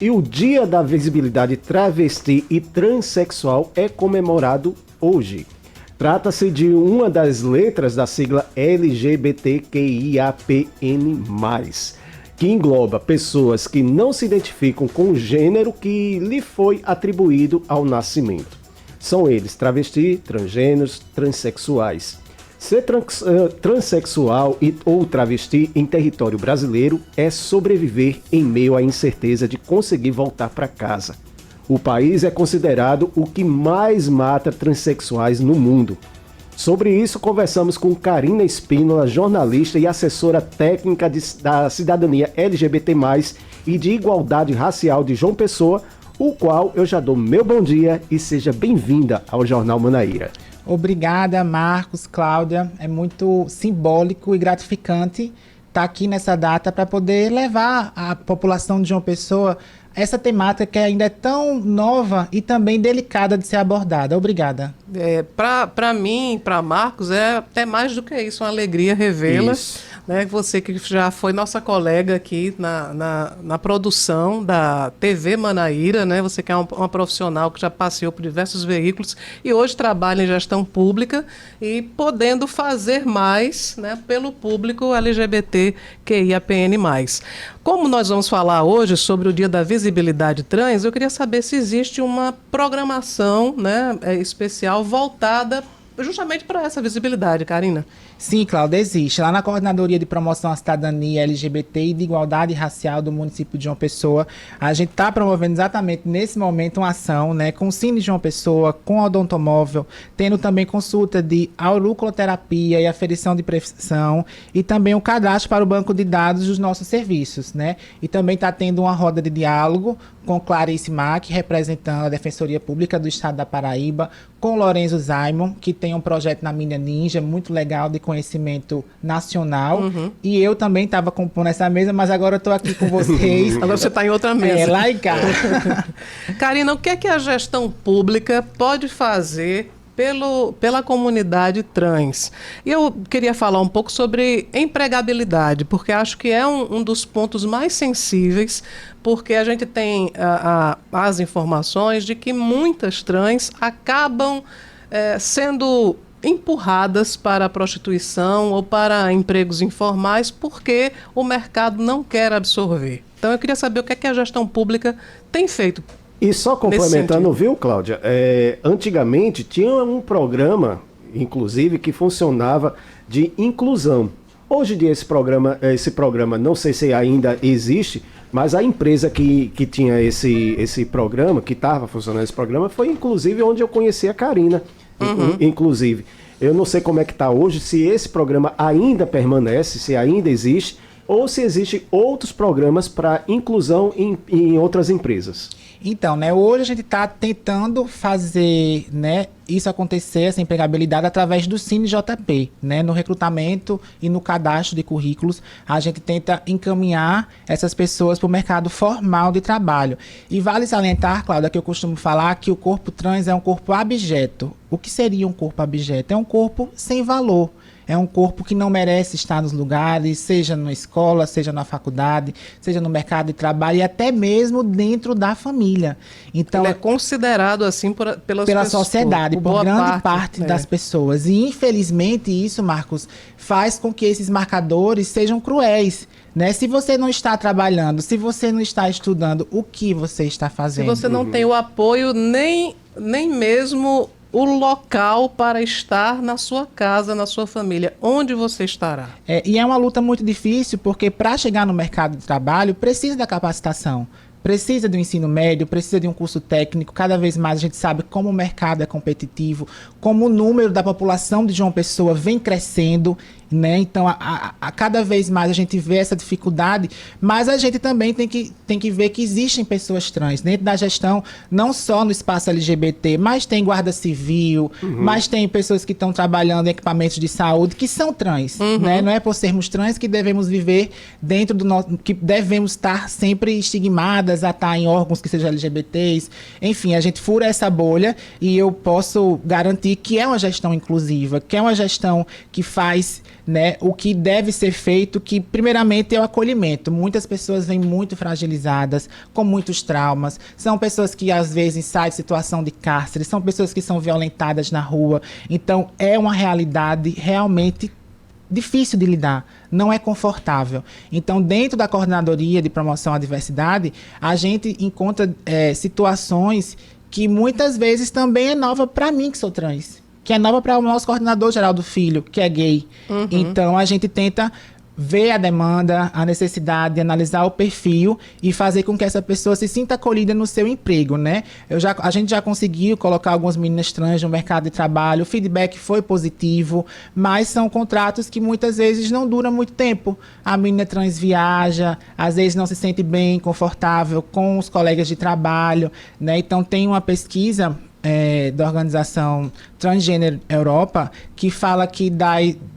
E o Dia da Visibilidade Travesti e Transsexual é comemorado hoje. Trata-se de uma das letras da sigla LGBTQIAPN+, que engloba pessoas que não se identificam com o gênero que lhe foi atribuído ao nascimento. São eles travesti, transgêneros, transexuais. Ser transexual ou travesti em território brasileiro é sobreviver em meio à incerteza de conseguir voltar para casa. O país é considerado o que mais mata transexuais no mundo. Sobre isso, conversamos com Karina Espínola, jornalista e assessora técnica da cidadania LGBT+, e de igualdade racial de João Pessoa, o qual eu já dou meu bom dia e seja bem-vinda ao Jornal Manaíra. Obrigada, Marcos, Cláudia. É muito simbólico e gratificante estar aqui nessa data para poder levar à população de João Pessoa essa temática que ainda é tão nova e também delicada de ser abordada. Obrigada. Para mim, para Marcos, é até mais do que isso, uma alegria revê-la. Né, você que já foi nossa colega aqui na produção da TV Manaíra, né, você que é uma profissional que já passeou por diversos veículos e hoje trabalha em gestão pública e podendo fazer mais, né, pelo público LGBTQIAPN+. Como nós vamos falar hoje sobre o Dia da Visibilidade Trans, eu queria saber se existe uma programação, né, especial voltada justamente para essa visibilidade, Karina. Sim, Cláudia, existe. Lá na Coordenadoria de Promoção à Cidadania LGBT e de Igualdade Racial do município de João Pessoa, a gente está promovendo exatamente nesse momento uma ação, né, com o Cine João Pessoa, com a Odontomóvel, tendo também consulta de auriculoterapia e aferição de prevenção e também o cadastro para o banco de dados dos nossos serviços, né? E também está tendo uma roda de diálogo com Clarice Mack, representando a Defensoria Pública do Estado da Paraíba, com Lorenzo Zaimon, que tem um projeto na Mídia Ninja, muito legal, de conhecimento nacional. Uhum. E eu também estava compondo essa mesa, mas agora eu estou aqui com vocês. Agora você está em outra mesa. Lá e cá. Karina, o que é que a gestão pública pode fazer pela comunidade trans? E eu queria falar um pouco sobre empregabilidade, porque acho que é um dos pontos mais sensíveis, porque a gente tem as informações de que muitas trans acabam sendo empurradas para a prostituição ou para empregos informais porque o mercado não quer absorver. Então eu queria saber o que é que a gestão pública tem feito. E só complementando, viu, Cláudia? Antigamente tinha um programa, inclusive, que funcionava de inclusão. Hoje em dia esse programa, não sei se ainda existe, mas a empresa que tinha esse programa, que estava funcionando esse programa, foi inclusive onde eu conheci a Karina. Uhum. Inclusive, eu não sei como é que está hoje, se esse programa ainda permanece, se ainda existe, ou se existem outros programas para inclusão em outras empresas. Então, né, hoje a gente está tentando fazer, né, isso acontecer, essa empregabilidade, através do CineJP, né, no recrutamento e no cadastro de currículos. A gente tenta encaminhar essas pessoas para o mercado formal de trabalho. E vale salientar, Cláudia, que eu costumo falar que o corpo trans é um corpo abjeto. O que seria um corpo abjeto? É um corpo sem valor. É um corpo que não merece estar nos lugares, seja na escola, seja na faculdade, seja no mercado de trabalho e até mesmo dentro da família. Então, ele é considerado assim pela sociedade, por grande parte das pessoas. E infelizmente isso, Marcos, faz com que esses marcadores sejam cruéis. Né? Se você não está trabalhando, se você não está estudando, o que você está fazendo? Se você não tem o apoio, nem mesmo o local para estar na sua casa, na sua família, onde você estará. E é uma luta muito difícil, porque para chegar no mercado de trabalho, precisa da capacitação. Precisa do ensino médio, precisa de um curso técnico. Cada vez mais a gente sabe como o mercado é competitivo, como o número da população de João Pessoa vem crescendo, né? Então, a cada vez mais a gente vê essa dificuldade, mas a gente também tem que ver que existem pessoas trans dentro da gestão, não só no espaço LGBT, mas tem guarda civil, mas tem pessoas que estão trabalhando em equipamentos de saúde que são trans, né? Não é por sermos trans que devemos viver dentro do nosso, que devemos estar sempre estigmados acostumadas a estar em órgãos que sejam LGBTs. Enfim, a gente fura essa bolha e eu posso garantir que é uma gestão inclusiva, que é uma gestão que faz, né, o que deve ser feito, que primeiramente é o acolhimento. Muitas pessoas vêm muito fragilizadas, com muitos traumas. São pessoas que às vezes saem de situação de cárcere, são pessoas que são violentadas na rua. Então é uma realidade realmente difícil de lidar, não é confortável. Então, dentro da Coordenadoria de Promoção à Diversidade, a gente encontra situações que muitas vezes também é nova para mim, que sou trans, que é nova para o nosso coordenador Geraldo Filho, que é gay. Então, a gente tenta ver a demanda, a necessidade, analisar o perfil e fazer com que essa pessoa se sinta acolhida no seu emprego, né? A gente já conseguiu colocar algumas meninas trans no mercado de trabalho, o feedback foi positivo, mas são contratos que muitas vezes não duram muito tempo. A menina trans viaja, às vezes não se sente bem, confortável com os colegas de trabalho, né? Então tem uma pesquisa da organização Transgênero Europa, que fala que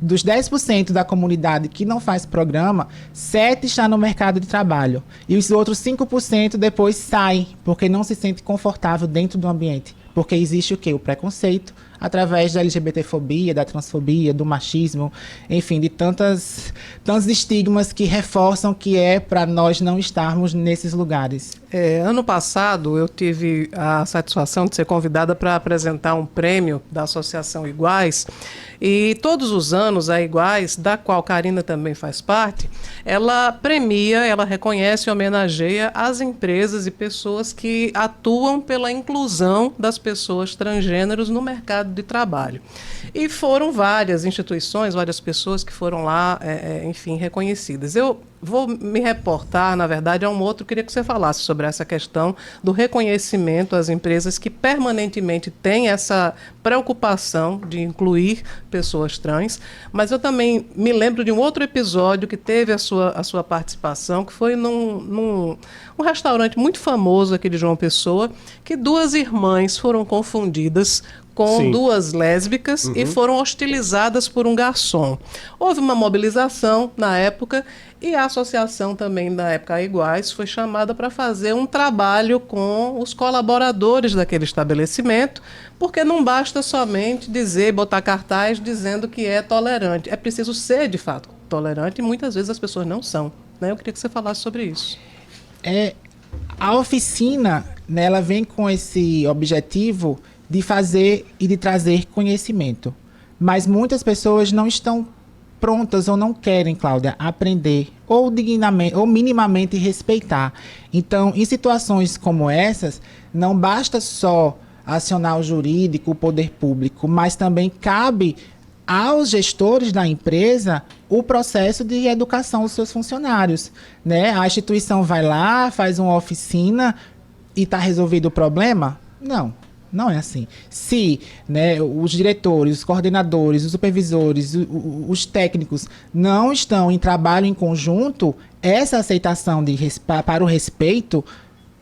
dos 10% da comunidade que não faz programa, 7% está no mercado de trabalho. E os outros 5% depois saem, porque não se sente confortável dentro do ambiente. Porque existe o quê? O preconceito, através da LGBTfobia, da transfobia, do machismo, enfim, de tantos estigmas que reforçam que é para nós não estarmos nesses lugares. Ano passado eu tive a satisfação de ser convidada para apresentar um prêmio da Associação Iguais, e todos os anos a Iguais, da qual Karina também faz parte, ela premia, ela reconhece e homenageia as empresas e pessoas que atuam pela inclusão das pessoas transgêneros no mercado de trabalho. E foram várias instituições, várias pessoas que foram lá, enfim, reconhecidas. Eu vou me reportar, na verdade, a um outro, queria que você falasse sobre essa questão do reconhecimento às empresas que permanentemente têm essa preocupação de incluir pessoas trans, mas eu também me lembro de um outro episódio que teve a sua participação, que foi num restaurante muito famoso aqui de João Pessoa, que duas irmãs foram confundidas com duas lésbicas e foram hostilizadas por um garçom. Houve uma mobilização na época e a associação também da época Iguais foi chamada para fazer um trabalho com os colaboradores daquele estabelecimento, porque não basta somente botar cartaz dizendo que é tolerante. É preciso ser, de fato, tolerante e muitas vezes as pessoas não são, né? Eu queria que você falasse sobre isso. A oficina, né, ela vem com esse objetivo de fazer e de trazer conhecimento. Mas muitas pessoas não estão prontas ou não querem, Cláudia, aprender ou dignamente ou minimamente respeitar. Então, em situações como essas, não basta só acionar o jurídico, o poder público, mas também cabe aos gestores da empresa o processo de educação dos seus funcionários, né? A instituição vai lá, faz uma oficina e está resolvido o problema? Não é assim. Se, né, os diretores, os coordenadores, os supervisores, os técnicos não estão em trabalho em conjunto, essa aceitação para o respeito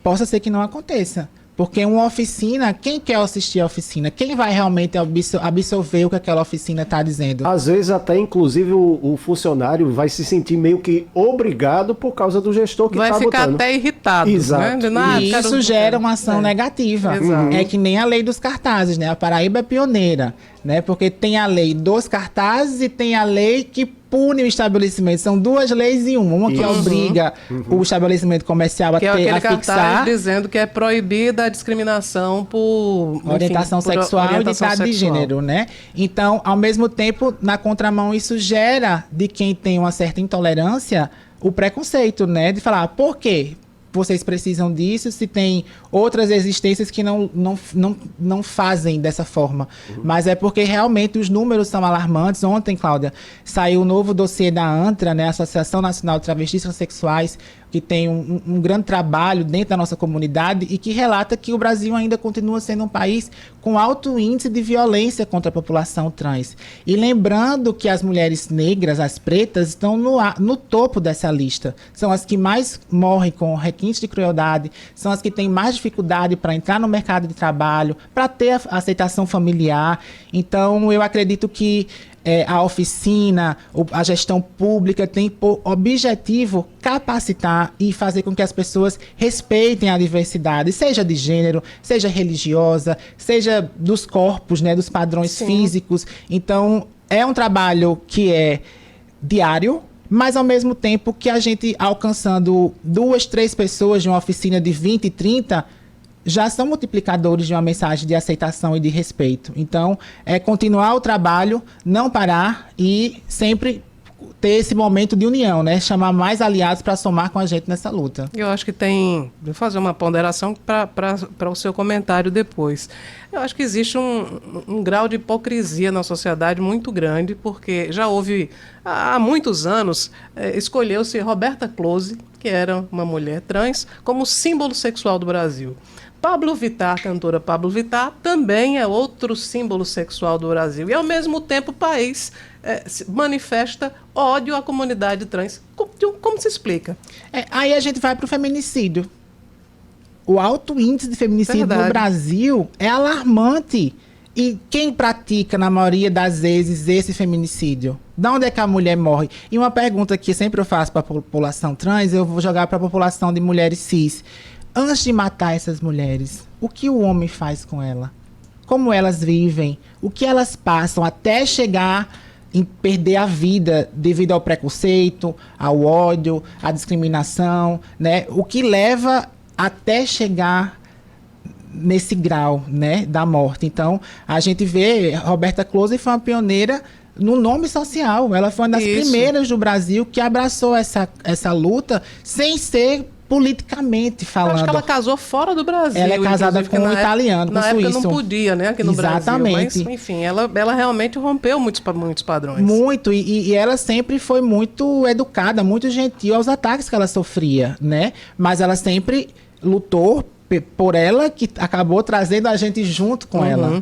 possa ser que não aconteça. Porque uma oficina, quem quer assistir a oficina? Quem vai realmente absorver o que aquela oficina está dizendo? Às vezes até, inclusive, o funcionário vai se sentir meio que obrigado por causa do gestor que está botando. Vai ficar até irritado. Exato. Né? E isso gera uma ação negativa. É que nem a lei dos cartazes, né? A Paraíba é pioneira, né? Porque tem a lei dos cartazes e tem a lei que pune o estabelecimento. São duas leis em uma. Uma que obriga o estabelecimento comercial a fixar, dizendo que é proibida a discriminação por orientação sexual e identidade de gênero, né? Então, ao mesmo tempo, na contramão, isso gera de quem tem uma certa intolerância o preconceito, né? De falar, por quê? Vocês precisam disso, se tem outras existências que não fazem dessa forma. Mas é porque realmente os números são alarmantes. Ontem, Cláudia, saiu o novo dossiê da ANTRA, né, Associação Nacional de Travestis Transsexuais, que tem um grande trabalho dentro da nossa comunidade e que relata que o Brasil ainda continua sendo um país com alto índice de violência contra a população trans. E lembrando que as mulheres negras, as pretas, estão no topo dessa lista. São as que mais morrem com requintes de crueldade, são as que têm mais dificuldade para entrar no mercado de trabalho, para ter a aceitação familiar. Então, eu acredito que a oficina, a gestão pública tem por objetivo capacitar e fazer com que as pessoas respeitem a diversidade, seja de gênero, seja religiosa, seja dos corpos, né, dos padrões físicos. Então, é um trabalho que é diário, mas ao mesmo tempo que a gente alcançando 2, 3 pessoas de uma oficina de 20, 30, já são multiplicadores de uma mensagem de aceitação e de respeito. Então, é continuar o trabalho, não parar e sempre ter esse momento de união, né? Chamar mais aliados para somar com a gente nessa luta. Eu acho que vou fazer uma ponderação para o seu comentário depois. Eu acho que existe um grau de hipocrisia na sociedade muito grande, porque já houve, há muitos anos, escolheu-se Roberta Close, que era uma mulher trans, como símbolo sexual do Brasil. Pablo Vittar, cantora Pablo Vittar, também é outro símbolo sexual do Brasil. E, ao mesmo tempo, o país manifesta ódio à comunidade trans. Como se explica? Aí a gente vai para o feminicídio. O alto índice de feminicídio no Brasil é alarmante. E quem pratica, na maioria das vezes, esse feminicídio? De onde é que a mulher morre? E uma pergunta que sempre eu faço para a população trans, eu vou jogar para a população de mulheres cis. Antes de matar essas mulheres, o que o homem faz com ela? Como elas vivem? O que elas passam até chegar em perder a vida devido ao preconceito, ao ódio, à discriminação, né? O que leva até chegar nesse grau, né, da morte. Então, a gente vê, Roberta Close foi uma pioneira no nome social. Ela foi uma das primeiras do Brasil que abraçou essa luta sem ser politicamente falando. Acho que ela casou fora do Brasil. Ela é casada com um italiano, com um suíço. Na época não podia, né, aqui no Exatamente. Brasil. Mas, enfim, ela realmente rompeu muitos padrões. Muito, e ela sempre foi muito educada, muito gentil aos ataques que ela sofria, né? Mas ela sempre lutou por ela, que acabou trazendo a gente junto com ela.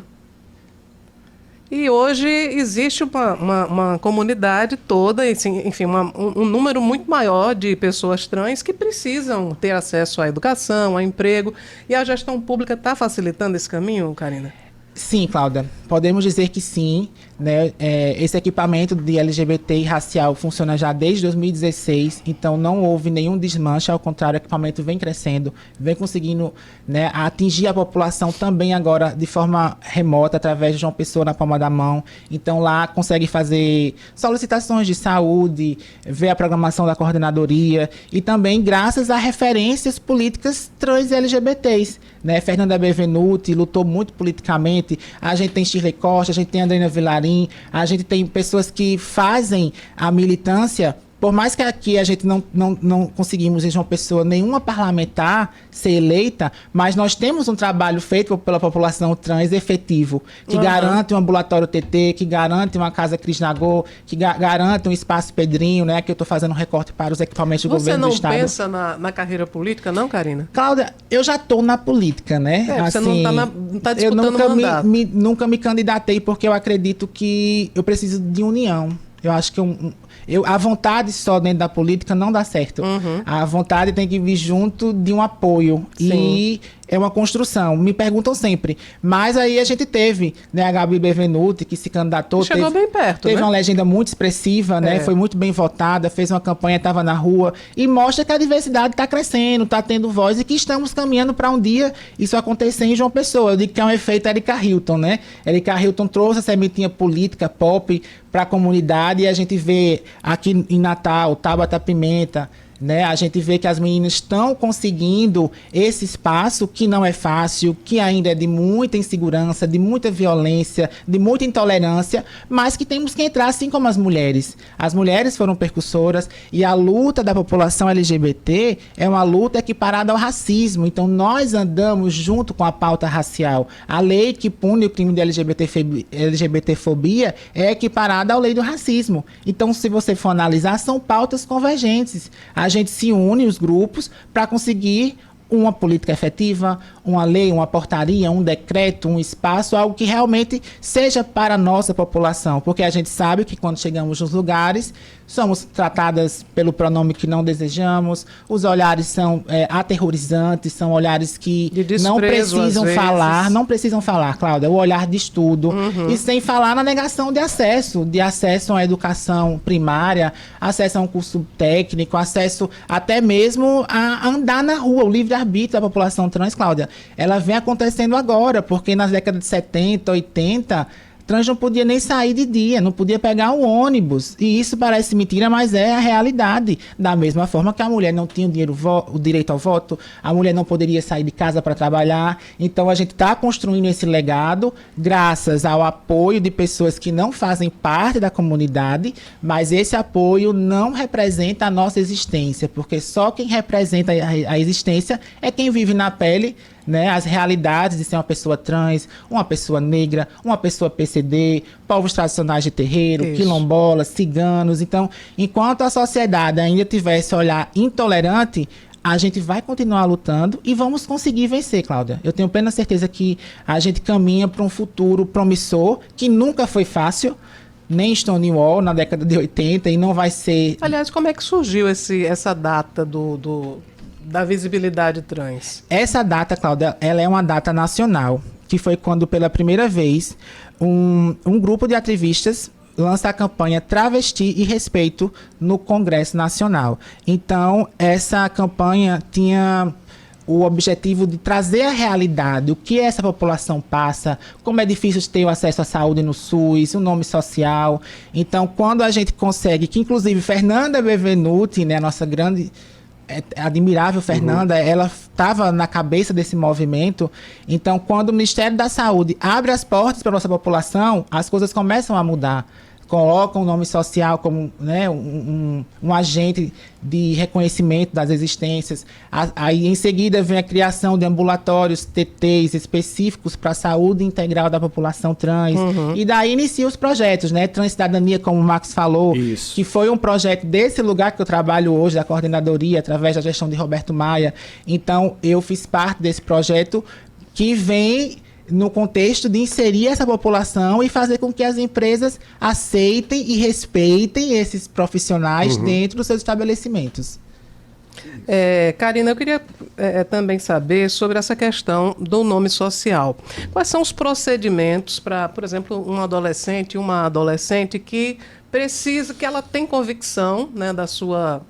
E hoje existe uma comunidade toda, enfim, um número muito maior de pessoas trans que precisam ter acesso à educação, a emprego. E a gestão pública está facilitando esse caminho, Karina? Sim, Cláudia. Podemos dizer que sim, né? Esse equipamento de LGBT e racial funciona já desde 2016, então não houve nenhum desmanche, ao contrário, o equipamento vem crescendo, vem conseguindo, né, atingir a população também agora de forma remota, através de João Pessoa na palma da mão. Então lá consegue fazer solicitações de saúde, ver a programação da coordenadoria e também graças a referências políticas trans e LGBTs, né? Fernanda Bevenuti lutou muito politicamente, a gente tem Shirley Costa, a gente tem Andrina Vilarim, a gente tem pessoas que fazem a militância. Por mais que aqui a gente não conseguimos em João Pessoa nenhuma parlamentar ser eleita, mas nós temos um trabalho feito pela população trans efetivo, que garante um ambulatório TT, que garante uma casa Krishnagô, que garante um espaço Pedrinho, né? Que eu estou fazendo um recorte para os equipamentos do governo do Estado. Você não pensa na carreira política, não, Karina? Cláudia, eu já estou na política, né? Você não está disputando mandato. Nunca me candidatei porque eu acredito que eu preciso de união. Eu acho que a vontade só dentro da política não dá certo. A vontade tem que vir junto de um apoio. Sim. E é uma construção. Me perguntam sempre. Mas aí a gente teve, né, a Gabi Bevenuti, que se candidatou. Chegou bem perto, teve né? uma legenda muito expressiva, né? Foi muito bem votada, fez uma campanha, estava na rua. E mostra que a diversidade está crescendo, está tendo voz e que estamos caminhando para um dia isso acontecer em João Pessoa. Eu digo que é um efeito Erika Hilton, né? Erika Hilton trouxe a sementinha política pop para a comunidade e a gente vê aqui em Natal, Tabata Pimenta, né? A gente vê que as meninas estão conseguindo esse espaço que não é fácil, que ainda é de muita insegurança, de muita violência, de muita intolerância, mas que temos que entrar assim como as mulheres. As mulheres foram percussoras e a luta da população LGBT é uma luta equiparada ao racismo. Então nós andamos junto com a pauta racial. A lei que pune o crime de LGBTfobia é equiparada à lei do racismo. Então, se você for analisar, são pautas convergentes. A gente se une, os grupos, para conseguir uma política efetiva, uma lei, uma portaria, um decreto, um espaço, algo que realmente seja para a nossa população. Porque a gente sabe que quando chegamos nos lugares, somos tratadas pelo pronome que não desejamos, os olhares são aterrorizantes, são olhares que não precisam falar, Cláudia, o olhar de estudo, e sem falar na negação de acesso à educação primária, acesso a um curso técnico, acesso até mesmo a andar na rua, o livre-arbítrio da população trans, Cláudia, ela vem acontecendo agora, porque nas décadas de 70, 80, trans não podia nem sair de dia, não podia pegar um ônibus. E isso parece mentira, mas é a realidade. Da mesma forma que a mulher não tinha o direito ao voto, a mulher não poderia sair de casa para trabalhar. Então a gente está construindo esse legado graças ao apoio de pessoas que não fazem parte da comunidade, mas esse apoio não representa a nossa existência, porque só quem representa a existência é quem vive na pele, né, as realidades de ser uma pessoa trans, uma pessoa negra, uma pessoa PCD, povos tradicionais de terreiro, quilombolas, ciganos. Então, enquanto a sociedade ainda tiver esse olhar intolerante, a gente vai continuar lutando e vamos conseguir vencer, Cláudia. Eu tenho plena certeza que a gente caminha para um futuro promissor, que nunca foi fácil, nem Stonewall na década de 80, e não vai ser... Aliás, como é que surgiu essa data da visibilidade trans? Essa data, Cláudia, ela é uma data nacional, que foi quando, pela primeira vez, um grupo de ativistas lança a campanha Travesti e Respeito no Congresso Nacional. Então, essa campanha tinha o objetivo de trazer a realidade, o que essa população passa, como é difícil ter o acesso à saúde no SUS, o nome social. Então, quando a gente consegue, que inclusive Fernanda Bevenuti, né, a nossa grande... admirável Fernanda, ela estava na cabeça desse movimento. Então, quando o Ministério da Saúde abre as portas para a nossa população, as coisas começam a mudar. Colocam o nome social como, né, um agente de reconhecimento das existências. Aí, em seguida, vem a criação de ambulatórios TTs específicos para a saúde integral da população trans. E daí inicia os projetos, né? Transcidadania, como o Marcos falou, que foi um projeto desse lugar que eu trabalho hoje, da coordenadoria, através da gestão de Roberto Maia. Então, eu fiz parte desse projeto que vem no contexto de inserir essa população e fazer com que as empresas aceitem e respeitem esses profissionais dentro dos seus estabelecimentos. Karina, eu queria também saber sobre essa questão do nome social. Quais são os procedimentos para, por exemplo, um adolescente, uma adolescente que precisa, que ela tem convicção, né, da sua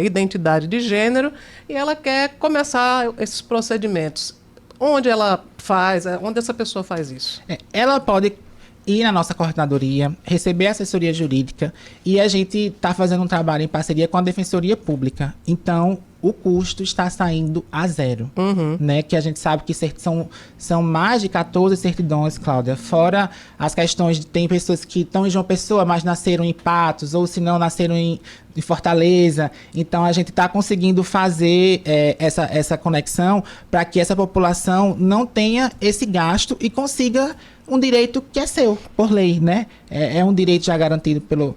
identidade de gênero e ela quer começar esses procedimentos? Onde ela faz, onde essa pessoa faz isso? Ela pode ir na nossa coordenadoria, receber assessoria jurídica, e a gente está fazendo um trabalho em parceria com a Defensoria Pública. Então, o custo está saindo a zero, né? Que a gente sabe que são mais de 14 certidões, Cláudia, fora as questões de tem pessoas que estão em João Pessoa, mas nasceram em Patos, ou se não, nasceram em Fortaleza. Então, a gente está conseguindo fazer essa conexão para que essa população não tenha esse gasto e consiga um direito que é seu, por lei, né? É um direito já garantido pelo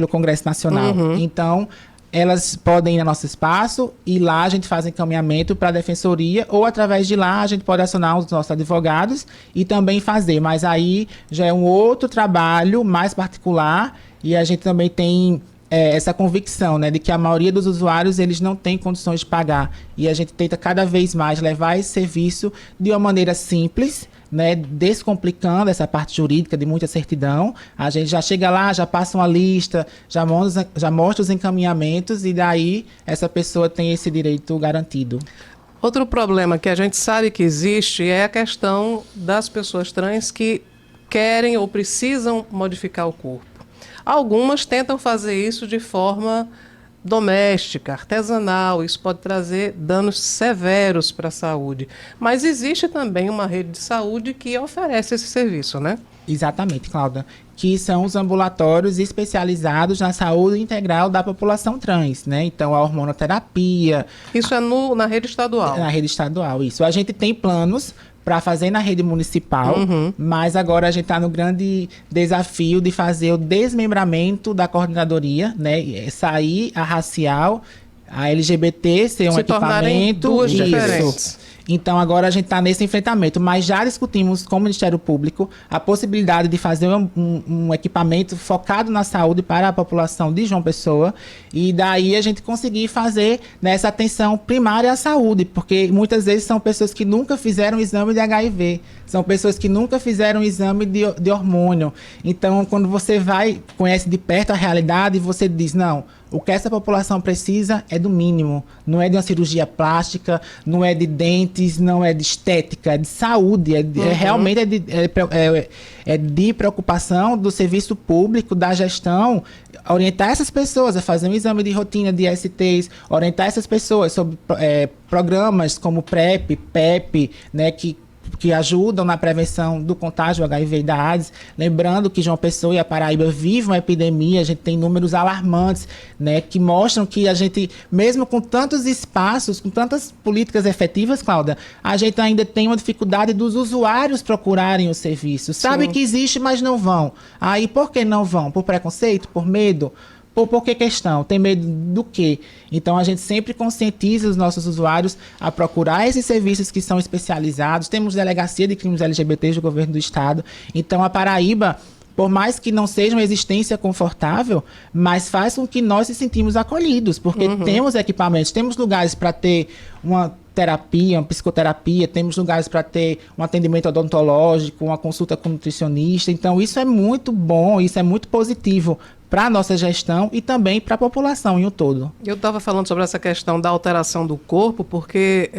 Congresso Nacional. Então, elas podem ir no nosso espaço e lá a gente faz encaminhamento para a defensoria, ou através de lá a gente pode acionar os nossos advogados e também fazer. Mas aí já é um outro trabalho mais particular e a gente também tem essa convicção, né, de que a maioria dos usuários eles não têm condições de pagar. E a gente tenta cada vez mais levar esse serviço de uma maneira simples, né, descomplicando essa parte jurídica de muita certidão. A gente já chega lá, já passa uma lista, já mostra os encaminhamentos e daí essa pessoa tem esse direito garantido. Outro problema que a gente sabe que existe é a questão das pessoas trans que querem ou precisam modificar o corpo. Algumas tentam fazer isso de forma doméstica, artesanal, isso pode trazer danos severos para a saúde. Mas existe também uma rede de saúde que oferece esse serviço, né? Exatamente, Cláudia. Que são os ambulatórios especializados na saúde integral da população trans, né? Então, a hormonoterapia... Isso é na rede estadual? Na rede estadual, isso. A gente tem planos para fazer na rede municipal, mas agora a gente está no grande desafio de fazer o desmembramento da coordenadoria, né? Sair a racial, a LGBT ser um equipamento. Duas diferentes. Então agora a gente está nesse enfrentamento, mas já discutimos com o Ministério Público a possibilidade de fazer um equipamento focado na saúde para a população de João Pessoa, e daí a gente conseguir fazer nessa atenção primária à saúde, porque muitas vezes são pessoas que nunca fizeram exame de HIV, são pessoas que nunca fizeram exame de hormônio. Então, quando você conhece de perto a realidade, você diz, não, o que essa população precisa é do mínimo. Não é de uma cirurgia plástica, não é de dentes, não é de estética, é de saúde. Realmente é de preocupação do serviço público, da gestão, orientar essas pessoas a fazer um exame de rotina de STs, orientar essas pessoas sobre programas como PrEP, PEP, né, que ajudam na prevenção do contágio HIV e da AIDS. Lembrando que João Pessoa e a Paraíba vivem uma epidemia, a gente tem números alarmantes, né, que mostram que a gente, mesmo com tantos espaços, com tantas políticas efetivas, Cláudia, a gente ainda tem uma dificuldade dos usuários procurarem o serviço. Sabe que existe, mas não vão. Aí, por que não vão? Por preconceito? Por medo? Por que questão? Tem medo do quê? Então, a gente sempre conscientiza os nossos usuários a procurar esses serviços que são especializados. Temos Delegacia de Crimes LGBTs do Governo do Estado. Então, a Paraíba, por mais que não seja uma existência confortável, mas faz com que nós se sentimos acolhidos, porque temos equipamentos, temos lugares para ter uma terapia, uma psicoterapia, temos lugares para ter um atendimento odontológico, uma consulta com nutricionista. Então, isso é muito bom, isso é muito positivo para a nossa gestão e também para a população em um todo. Eu estava falando sobre essa questão da alteração do corpo, porque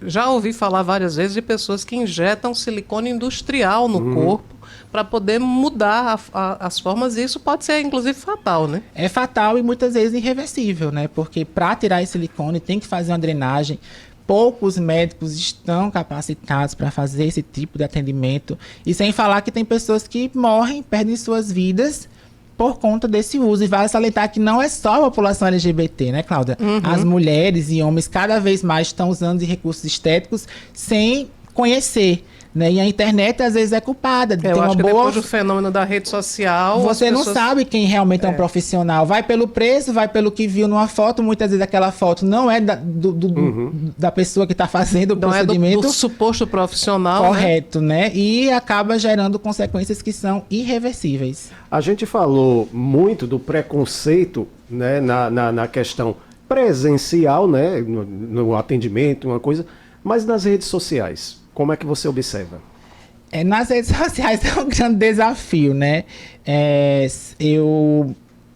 já ouvi falar várias vezes de pessoas que injetam silicone industrial no corpo para poder mudar as formas, e isso pode ser, inclusive, fatal, né? É fatal e muitas vezes irreversível, né? Porque para tirar esse silicone tem que fazer uma drenagem. Poucos médicos estão capacitados para fazer esse tipo de atendimento. E sem falar que tem pessoas que morrem, perdem suas vidas por conta desse uso. E vale salientar que não é só a população LGBT, né, Cláudia? As mulheres e homens cada vez mais estão usando de recursos estéticos sem conhecer, né? E a internet às vezes é culpada de ter uma boa... depois do fenômeno da rede social... Você não sabe quem realmente é um profissional. Vai pelo preço, vai pelo que viu numa foto. Muitas vezes aquela foto não é da pessoa que está fazendo o procedimento. Não é do suposto profissional. Correto, né? E acaba gerando consequências que são irreversíveis. A gente falou muito do preconceito, né, na questão presencial, né, no atendimento, uma coisa, mas nas redes sociais. Como é que você observa? Nas redes sociais é um grande desafio, né? Eu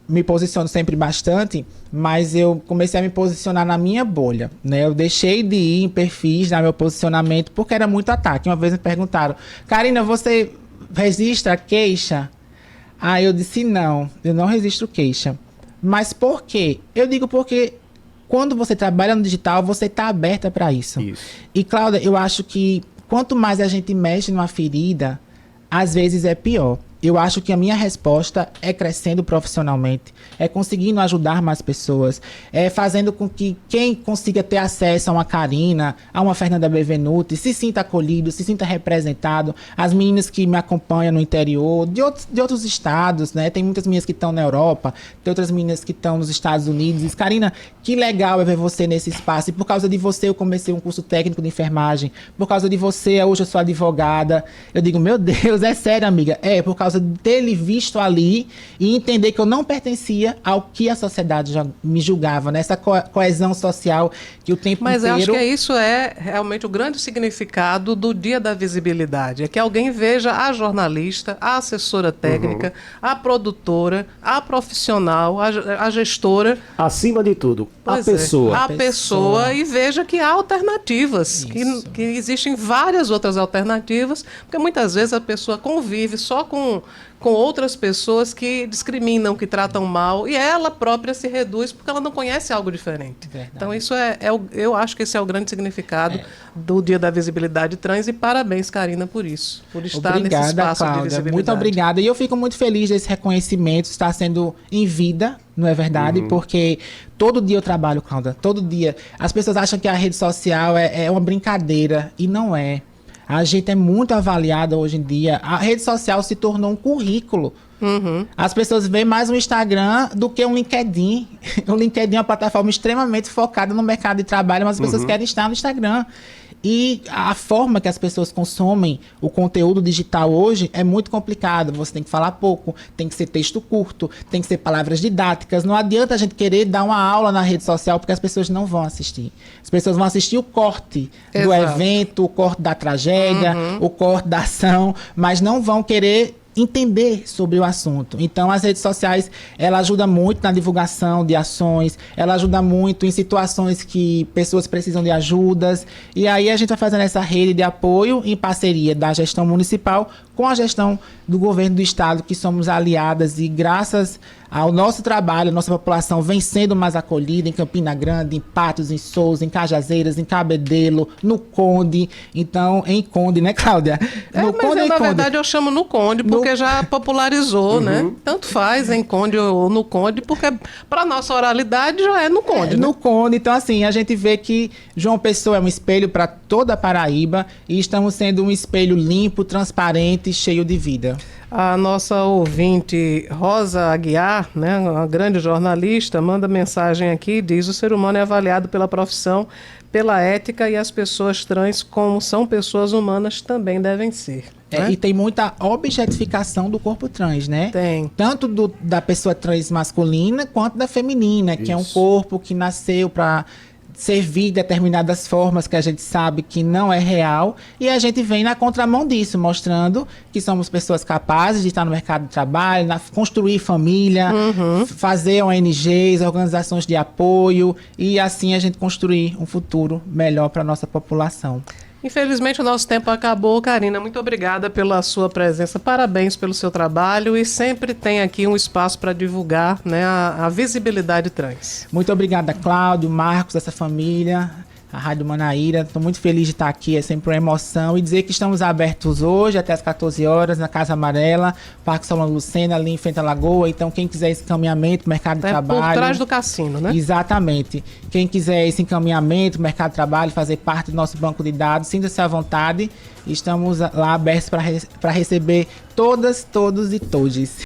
me posiciono sempre bastante, mas eu comecei a me posicionar na minha bolha, né? Eu deixei de ir em perfis, dar meu posicionamento, porque era muito ataque. Uma vez me perguntaram, Karina, você registra queixa? Aí eu disse, não, eu não registro queixa. Mas por quê? Eu digo porque quando você trabalha no digital, você está aberta para isso. E, Cláudia, eu acho que quanto mais a gente mexe numa ferida, às vezes é pior. Eu acho que a minha resposta é crescendo profissionalmente, é conseguindo ajudar mais pessoas, é fazendo com que quem consiga ter acesso a uma Karina, a uma Fernanda Bevenuti, se sinta acolhido, se sinta representado. As meninas que me acompanham no interior, de outros estados, né? Tem muitas meninas que estão na Europa, tem outras meninas que estão nos Estados Unidos. Diz, Karina, que legal é ver você nesse espaço. E por causa de você eu comecei um curso técnico de enfermagem. Por causa de você hoje eu sou advogada. Eu digo, meu Deus, é sério, amiga. É, por causa de ter lhe visto ali e entender que eu não pertencia ao que a sociedade já me julgava, né? Essa coesão social que o tempo inteiro... Mas eu acho que isso é realmente o grande significado do Dia da Visibilidade. É que alguém veja a jornalista, a assessora técnica, a produtora, a profissional, a gestora... Acima de tudo, a pessoa e veja que há alternativas, que existem várias outras alternativas, porque muitas vezes a pessoa convive só com outras pessoas que discriminam, que tratam mal, e ela própria se reduz porque ela não conhece algo diferente. Verdade. Então, isso eu acho que esse é o grande significado do Dia da Visibilidade Trans, e parabéns, Karina, por isso, por estar nesse espaço, Cláudia, de visibilidade. Muito obrigada, e eu fico muito feliz desse reconhecimento estar sendo em vida, não é verdade? Porque todo dia eu trabalho, Cláudia, todo dia. As pessoas acham que a rede social é uma brincadeira, e não é. A gente é muito avaliada hoje em dia. A rede social se tornou um currículo As pessoas veem mais um Instagram do que um LinkedIn. O LinkedIn é uma plataforma extremamente focada no mercado de trabalho, mas as pessoas querem estar no Instagram. E a forma que as pessoas consomem o conteúdo digital hoje é muito complicado. Você tem que falar pouco, tem que ser texto curto, tem que ser palavras didáticas. Não adianta a gente querer dar uma aula na rede social porque as pessoas não vão assistir. As pessoas vão assistir o corte do evento, o corte da tragédia, o corte da ação, mas não vão querer entender sobre o assunto. Então, as redes sociais, ela ajuda muito na divulgação de ações, ela ajuda muito em situações que pessoas precisam de ajudas, e aí a gente vai fazendo essa rede de apoio em parceria da gestão municipal com a gestão do governo do estado, que somos aliadas, e graças ao nosso trabalho, a nossa população vem sendo mais acolhida em Campina Grande, em Patos, em Souza, em Cajazeiras, em Cabedelo, no Conde. Então, em Conde, né, Cláudia? No Conde, na verdade, eu chamo no Conde, porque já popularizou, né? Tanto faz em Conde ou no Conde, porque para nossa oralidade já é no Conde, né? No Conde. Então, assim, a gente vê que João Pessoa é um espelho para toda a Paraíba e estamos sendo um espelho limpo, transparente e cheio de vida. A nossa ouvinte Rosa Aguiar, né, uma grande jornalista, manda mensagem aqui, diz: o ser humano é avaliado pela profissão, pela ética, e as pessoas trans, como são pessoas humanas, também devem ser. Né? E tem muita objetificação do corpo trans, né? Tem. Tanto da pessoa trans masculina quanto da feminina, que é um corpo que nasceu para servir determinadas formas que a gente sabe que não é real, e a gente vem na contramão disso, mostrando que somos pessoas capazes de estar no mercado de trabalho, construir família, fazer ONGs, organizações de apoio, e assim a gente construir um futuro melhor para a nossa população. Infelizmente o nosso tempo acabou, Karina. Muito obrigada pela sua presença, parabéns pelo seu trabalho, e sempre tem aqui um espaço para divulgar, né, a visibilidade trans. Muito obrigada, Cláudio, Marcos, essa família, a Rádio Manaíra. Estou muito feliz de estar aqui, é sempre uma emoção. E dizer que estamos abertos hoje até as 14 horas na Casa Amarela, Parque Solano Lucena, ali em frente à Lagoa. Então, quem quiser esse encaminhamento, mercado de trabalho... Por trás do cassino, né? Exatamente. Quem quiser esse encaminhamento, mercado de trabalho, fazer parte do nosso banco de dados, sinta-se à vontade. Estamos lá abertos para receber todas, todos e todes.